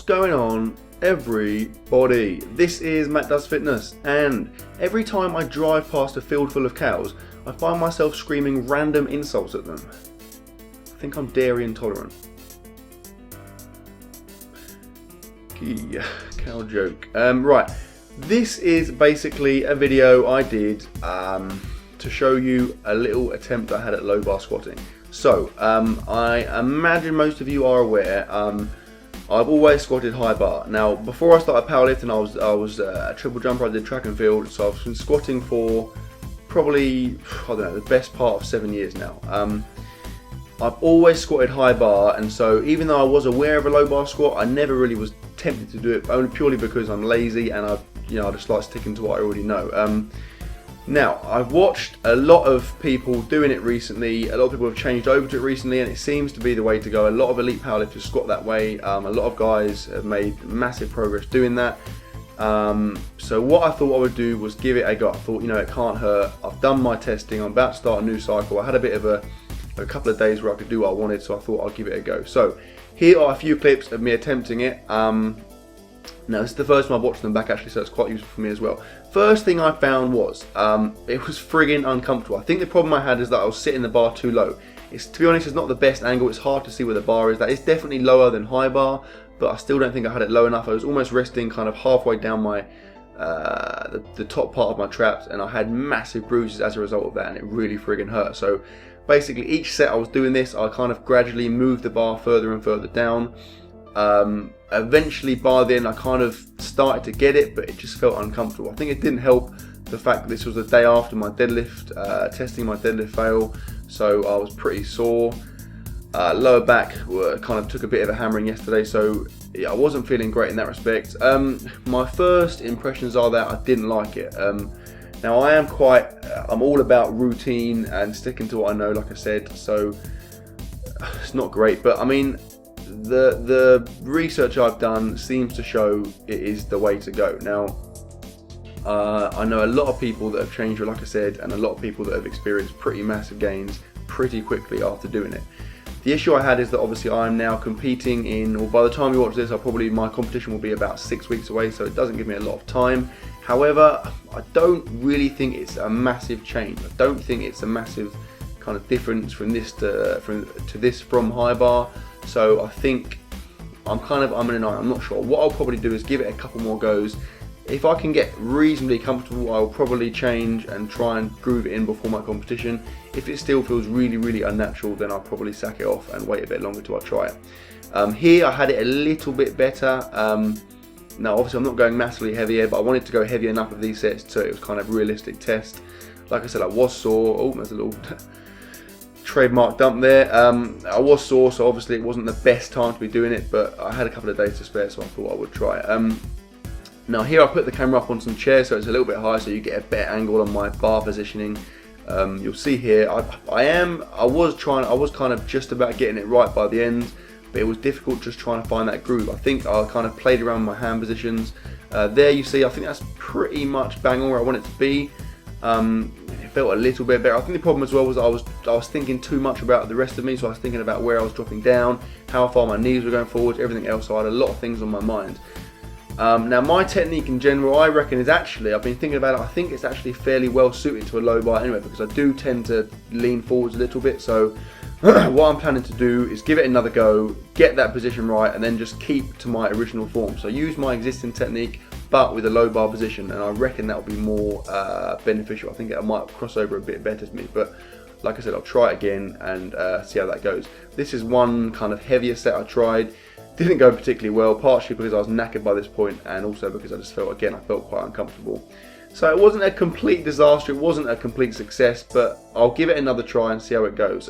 going on, everybody? This is Matt Does Fitness, and every time I drive past a field full of cows, I find myself screaming random insults at them. I think I'm dairy intolerant. Cow joke. Right, this is basically a video I did to show you a little attempt I had at low bar squatting. So, I imagine most of you are aware, I've always squatted high bar. Now, before I started powerlifting, I was a triple jumper. I did track and field, so I've been squatting for probably, I don't know, the best part of 7 years now. I've always squatted high bar, and so even though I was aware of a low bar squat, I never really was tempted to do it, only purely because I'm lazy and I just like sticking to what I already know. Now, I've watched a lot of people doing it recently. A lot of people have changed over to it recently, and it seems to be the way to go. A lot of elite powerlifters squat that way. A lot of guys have made massive progress doing that. So what I thought I would do was give it a go. I thought, it can't hurt. I've done my testing. I'm about to start a new cycle. I had a bit of a couple of days where I could do what I wanted, so I thought I'll give it a go. So here are a few clips of me attempting it. Now, this is the first time I've watched them back actually, so it's quite useful for me as well. First thing I found was, it was friggin' uncomfortable. I think the problem I had is that I was sitting the bar too low. To be honest, it's not the best angle. It's hard to see where the bar is. That is definitely lower than high bar, but I still don't think I had it low enough. I was almost resting kind of halfway down my, the top part of my traps, and I had massive bruises as a result of that, and it really friggin' hurt. So basically, each set I was doing this, I kind of gradually moved the bar further and further down. Eventually by then I kind of started to get it, but it just felt uncomfortable. I think it didn't help the fact that this was the day after my deadlift, testing my deadlift fail, so I was pretty sore. Lower back kind of took a bit of a hammering yesterday, so yeah, I wasn't feeling great in that respect. My first impressions are that I didn't like it. Now I'm all about routine and sticking to what I know, like I said, so it's not great, but I mean, the research I've done seems to show it is the way to go. Now, I know a lot of people that have changed, like I said, and a lot of people that have experienced pretty massive gains pretty quickly after doing it. The issue I had is that obviously I'm now competing in, well, by the time you watch this, my competition will be about 6 weeks away, so it doesn't give me a lot of time. However, I don't really think it's a massive change. I don't think it's a massive kind of difference from this from high bar. So I think I'm in an eye. I'm not sure. What I'll probably do is give it a couple more goes. If I can get reasonably comfortable, I'll probably change and try and groove it in before my competition. If it still feels really, really unnatural, then I'll probably sack it off and wait a bit longer till I try it. Here I had it a little bit better. Now obviously I'm not going massively heavier, but I wanted to go heavy enough of these sets so it was kind of a realistic test. Like I said, I was sore. Oh, there's a little trademark dump there. I was sore, so obviously it wasn't the best time to be doing it, but I had a couple of days to spare, so I thought I would try it. Now here I put the camera up on some chairs, so it's a little bit high, so you get a better angle on my bar positioning. You'll see here, I was kind of just about getting it right by the end, but it was difficult just trying to find that groove. I think I kind of played around with my hand positions. There you see, I think that's pretty much bang on where I want it to be. It felt a little bit better. I think the problem as well was I was thinking too much about the rest of me, so I was thinking about where I was dropping down, how far my knees were going forward, everything else, so I had a lot of things on my mind. Now my technique in general, I reckon, is actually, I've been thinking about it, I think it's actually fairly well suited to a low bar anyway, because I do tend to lean forwards a little bit, so what I'm planning to do is give it another go, get that position right, and then just keep to my original form. So use my existing technique, but with a low bar position, and I reckon that will be more beneficial. I think it might cross over a bit better to me, but like I said, I'll try it again and see how that goes. This is one kind of heavier set I tried. Didn't go particularly well, partially because I was knackered by this point, and also because I just felt quite uncomfortable. So it wasn't a complete disaster, it wasn't a complete success, but I'll give it another try and see how it goes.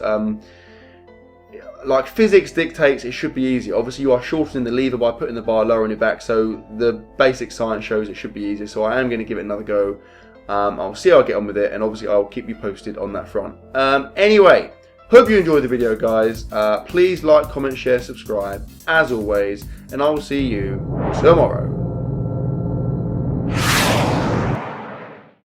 Like physics dictates, it should be easy. Obviously you are shortening the lever by putting the bar lower on your back, so the basic science shows it should be easier, so I am going to give it another go. I'll see how I get on with it, and obviously I'll keep you posted on that front. Anyway, hope you enjoyed the video, guys. Please like, comment, share, subscribe, as always, and I will see you tomorrow.